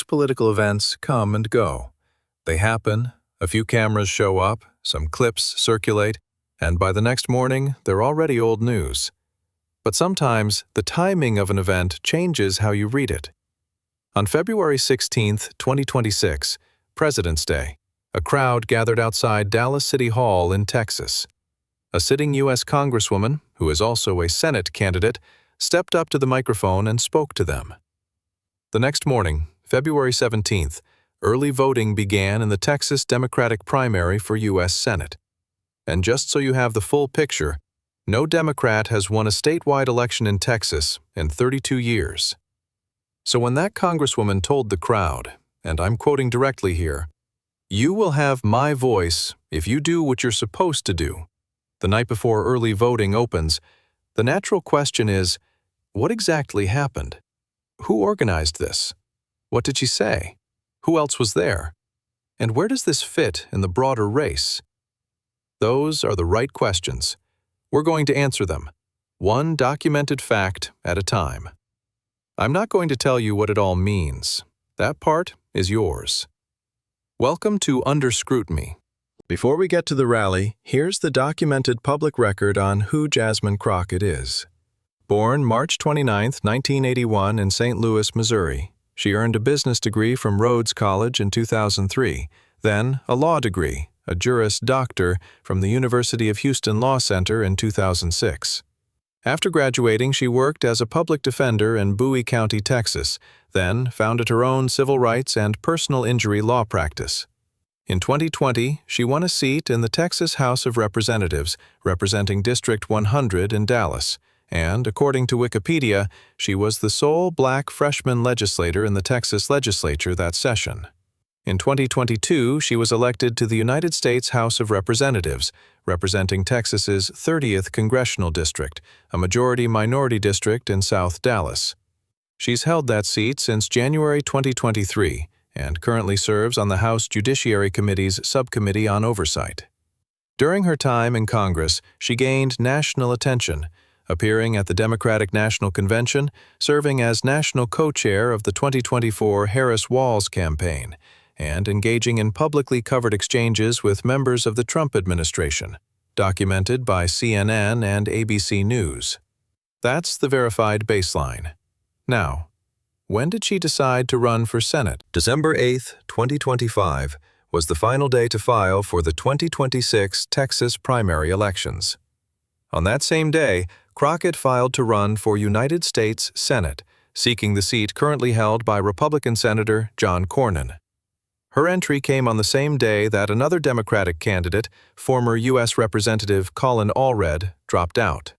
Most political events come and go. They happen, a few cameras show up, some clips circulate, and by the next morning, they're already old news. But sometimes, the timing of an event changes how you read it. On February 16, 2026, President's Day, a crowd gathered outside Dallas City Hall in Texas. A sitting U.S. Congresswoman, who is also a Senate candidate, stepped up to the microphone and spoke to them. The next morning, February 17th, early voting began in the Texas Democratic primary for U.S. Senate. And just so you have the full picture, no Democrat has won a statewide election in Texas in 32 years. So when that Congresswoman told the crowd, and I'm quoting directly here, "You will have my voice if you do what you're supposed to do," the night before early voting opens, the natural question is, what exactly happened? Who organized this? What did she say? Who else was there? And where does this fit in the broader race? Those are the right questions. We're going to answer them, one documented fact at a time. I'm not going to tell you what it all means. That part is yours. Welcome to Under Scrutiny. Before we get to the rally, here's the documented public record on who Jasmine Crockett is. Born March 29, 1981 in St. Louis, Missouri, she earned a business degree from Rhodes College in 2003, then a law degree, a Juris Doctor, from the University of Houston Law Center in 2006. After graduating, she worked as a public defender in Bowie County, Texas, then founded her own civil rights and personal injury law practice. In 2020, she won a seat in the Texas House of Representatives, representing District 100 in Dallas, and, according to Wikipedia, she was the sole black freshman legislator in the Texas legislature that session. In 2022, she was elected to the United States House of Representatives, representing Texas's 30th Congressional District, a majority-minority district in South Dallas. She's held that seat since January 2023 and currently serves on the House Judiciary Committee's Subcommittee on Oversight. During her time in Congress, she gained national attention, appearing at the Democratic National Convention, serving as national co-chair of the 2024 Harris-Walz campaign, and engaging in publicly covered exchanges with members of the Trump administration, documented by CNN and ABC News. That's the verified baseline. Now, when did she decide to run for Senate? December 8, 2025, was the final day to file for the 2026 Texas primary elections. On that same day, Crockett filed to run for United States Senate, seeking the seat currently held by Republican Senator John Cornyn. Her entry came on the same day that another Democratic candidate, former U.S. Representative Colin Allred, dropped out.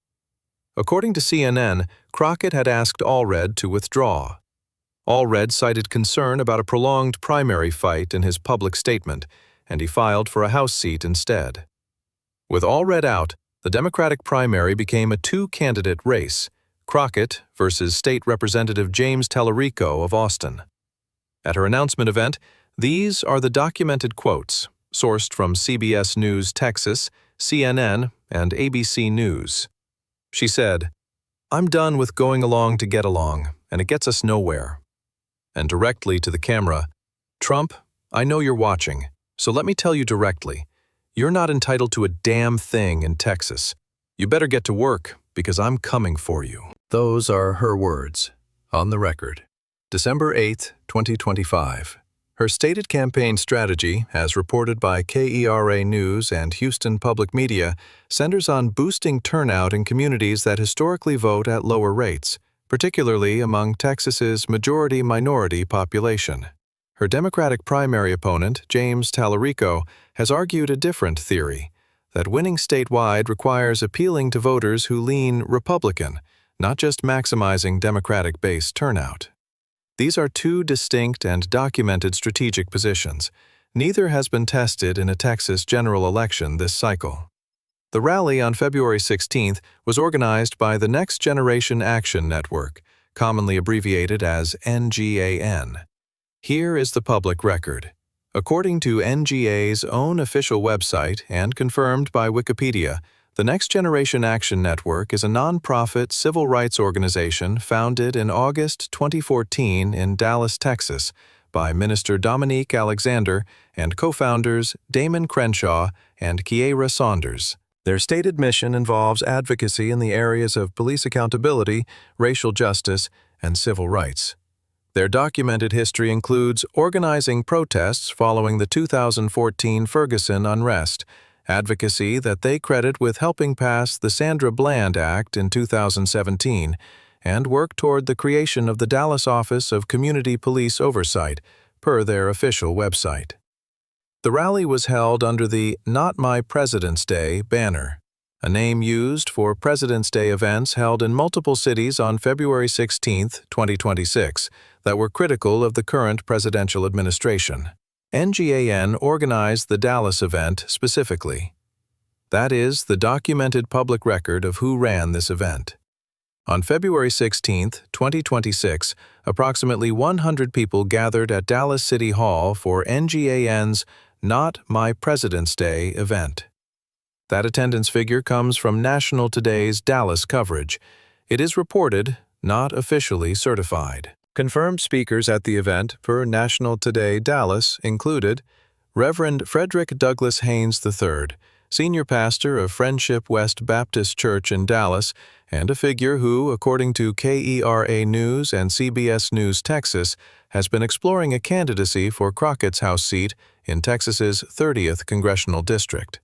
According to CNN, Crockett had asked Allred to withdraw. Allred cited concern about a prolonged primary fight in his public statement, and he filed for a House seat instead. With Allred out, the Democratic primary became a two-candidate race, Crockett versus State Representative James Tallarico of Austin. At her announcement event, these are the documented quotes, sourced from CBS News Texas, CNN, and ABC News. She said, "I'm done with going along to get along, and it gets us nowhere." And directly to the camera, "Trump, I know you're watching, so let me tell you directly, you're not entitled to a damn thing in Texas. You better get to work, because I'm coming for you." Those are her words, on the record. December 8, 2025. Her stated campaign strategy, as reported by KERA News and Houston Public Media, centers on boosting turnout in communities that historically vote at lower rates, particularly among Texas's majority-minority population. Her Democratic primary opponent, James Tallarico, has argued a different theory, that winning statewide requires appealing to voters who lean Republican, not just maximizing Democratic base turnout. These are two distinct and documented strategic positions. Neither has been tested in a Texas general election this cycle. The rally on February 16th was organized by the Next Generation Action Network, commonly abbreviated as NGAN. Here is the public record. According to NGA's own official website and confirmed by Wikipedia, the Next Generation Action Network is a nonprofit civil rights organization founded in August 2014 in Dallas, Texas, by Minister Dominique Alexander and co-founders Damon Crenshaw and Kiera Saunders. Their stated mission involves advocacy in the areas of police accountability, racial justice, and civil rights. Their documented history includes organizing protests following the 2014 Ferguson unrest, advocacy that they credit with helping pass the Sandra Bland Act in 2017, and work toward the creation of the Dallas Office of Community Police Oversight, per their official website. The rally was held under the Not My President's Day banner, a name used for President's Day events held in multiple cities on February 16, 2026, that were critical of the current presidential administration. NGAN organized the Dallas event specifically. That is the documented public record of who ran this event. On February 16, 2026, approximately 100 people gathered at Dallas City Hall for NGAN's Not My President's Day event. That attendance figure comes from National Today's Dallas coverage. It is reported, not officially certified. Confirmed speakers at the event per National Today Dallas included Reverend Frederick Douglass Haynes III, senior pastor of Friendship West Baptist Church in Dallas, and a figure who, according to KERA News and CBS News Texas, has been exploring a candidacy for Crockett's House seat in Texas's 30th Congressional District.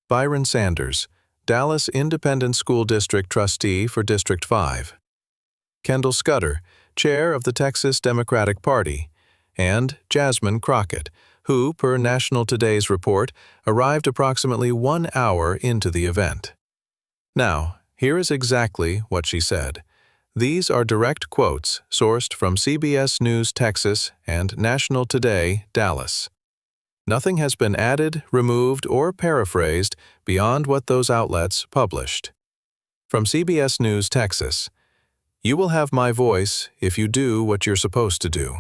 Byron Sanders, Dallas Independent School District Trustee for District 5. Kendall Scudder, Chair of the Texas Democratic Party, and Jasmine Crockett, who, per National Today's report, arrived approximately 1 hour into the event. Now, here is exactly what she said. These are direct quotes sourced from CBS News Texas and National Today Dallas. Nothing has been added, removed, or paraphrased beyond what those outlets published. From CBS News Texas, "You will have my voice if you do what you're supposed to do.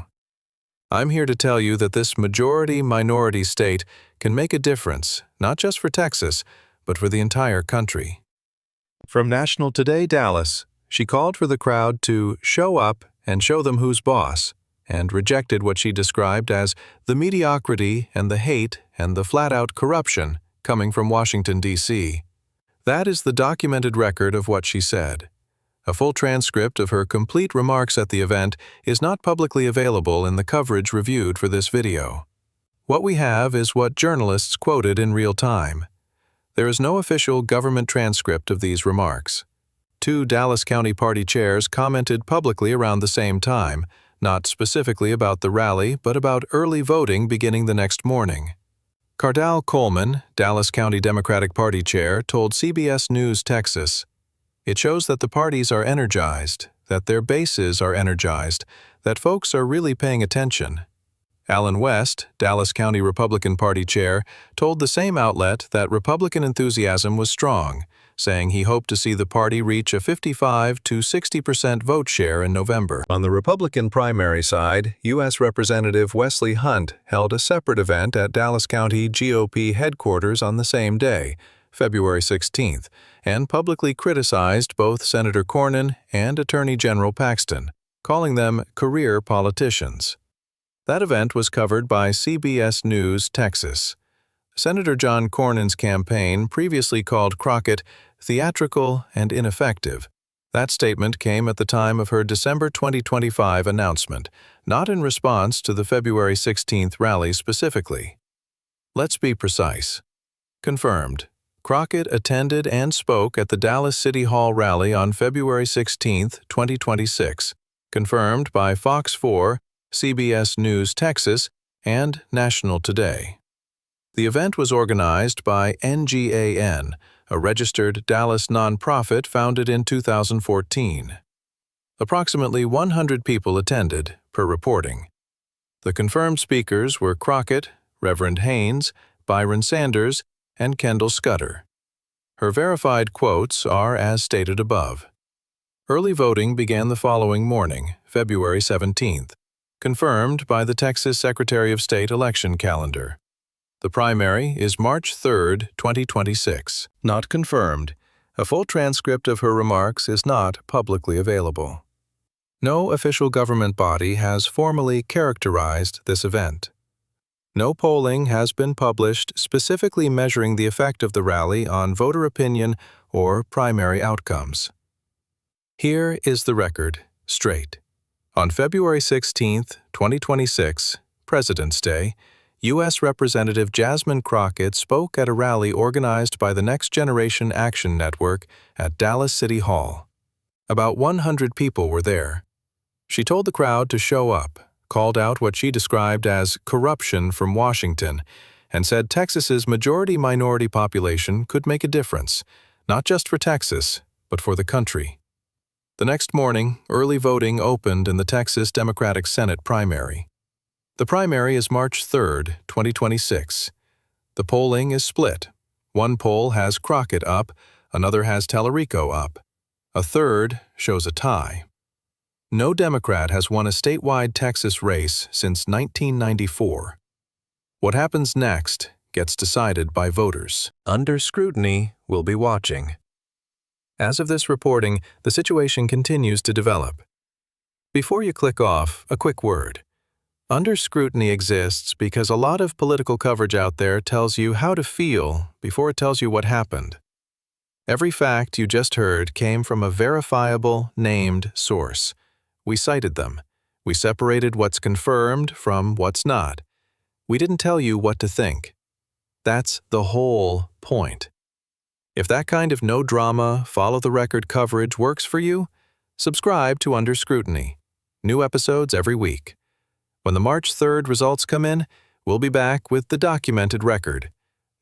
I'm here to tell you that this majority-minority state can make a difference, not just for Texas, but for the entire country." From National Today Dallas, she called for the crowd to show up and show them who's boss, and rejected what she described as the mediocrity and the hate and the flat-out corruption coming from Washington, D.C. That is the documented record of what she said. A full transcript of her complete remarks at the event is not publicly available in the coverage reviewed for this video. What we have is what journalists quoted in real time. There is no official government transcript of these remarks. 2 Dallas County Party chairs commented publicly around the same time, not specifically about the rally, but about early voting beginning the next morning. Cardall Coleman, Dallas County Democratic Party chair, told CBS News Texas, "It shows that the parties are energized, that their bases are energized, that folks are really paying attention." Alan West, Dallas County Republican Party chair, told the same outlet that Republican enthusiasm was strong, saying he hoped to see the party reach a 55 to 60% vote share in November. On the Republican primary side, U.S. Representative Wesley Hunt held a separate event at Dallas County GOP headquarters on the same day, February 16th, and publicly criticized both Senator Cornyn and Attorney General Paxton, calling them career politicians. That event was covered by CBS News Texas. Senator John Cornyn's campaign previously called Crockett theatrical and ineffective. That statement came at the time of her December 2025 announcement, not in response to the February 16th rally specifically. Let's be precise. Confirmed. Crockett attended and spoke at the Dallas City Hall rally on February 16, 2026, confirmed by Fox 4, CBS News Texas, and National Today. The event was organized by NGAN, a registered Dallas nonprofit founded in 2014. Approximately 100 people attended, per reporting. The confirmed speakers were Crockett, Reverend Haynes, Byron Sanders, and Kendall Scudder. Her verified quotes are as stated above. Early voting began the following morning, February 17th, confirmed by the Texas Secretary of State election calendar. The primary is March 3, 2026. Not confirmed. A full transcript of her remarks is not publicly available. No official government body has formally characterized this event. No polling has been published specifically measuring the effect of the rally on voter opinion or primary outcomes. Here is the record, straight. On February 16, 2026, President's Day, U.S. Representative Jasmine Crockett spoke at a rally organized by the Next Generation Action Network at Dallas City Hall. About 100 people were there. She told the crowd to show up, called out what she described as corruption from Washington, and said Texas's majority-minority population could make a difference, not just for Texas, but for the country. The next morning, early voting opened in the Texas Democratic Senate primary. The primary is March 3, 2026. The polling is split. One poll has Crockett up, another has Tallarico up. A third shows a tie. No Democrat has won a statewide Texas race since 1994. What happens next gets decided by voters. Under scrutiny, we'll be watching. As of this reporting, the situation continues to develop. Before you click off, a quick word. Under scrutiny exists because a lot of political coverage out there tells you how to feel before it tells you what happened. Every fact you just heard came from a verifiable, named source. We cited them. We separated what's confirmed from what's not. We didn't tell you what to think. That's the whole point. If that kind of no-drama, follow-the-record coverage works for you, subscribe to Under Scrutiny. New episodes every week. When the March 3rd results come in, we'll be back with the documented record.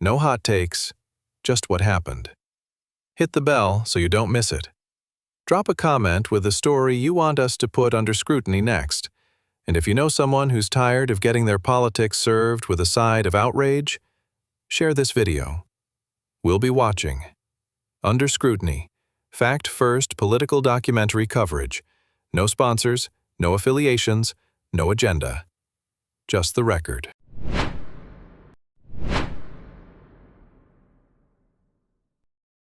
No hot takes, just what happened. Hit the bell so you don't miss it. Drop a comment with a story you want us to put under scrutiny next. And if you know someone who's tired of getting their politics served with a side of outrage, share this video. We'll be watching. Under Scrutiny. Fact-first political documentary coverage. No sponsors, no affiliations, no agenda. Just the record.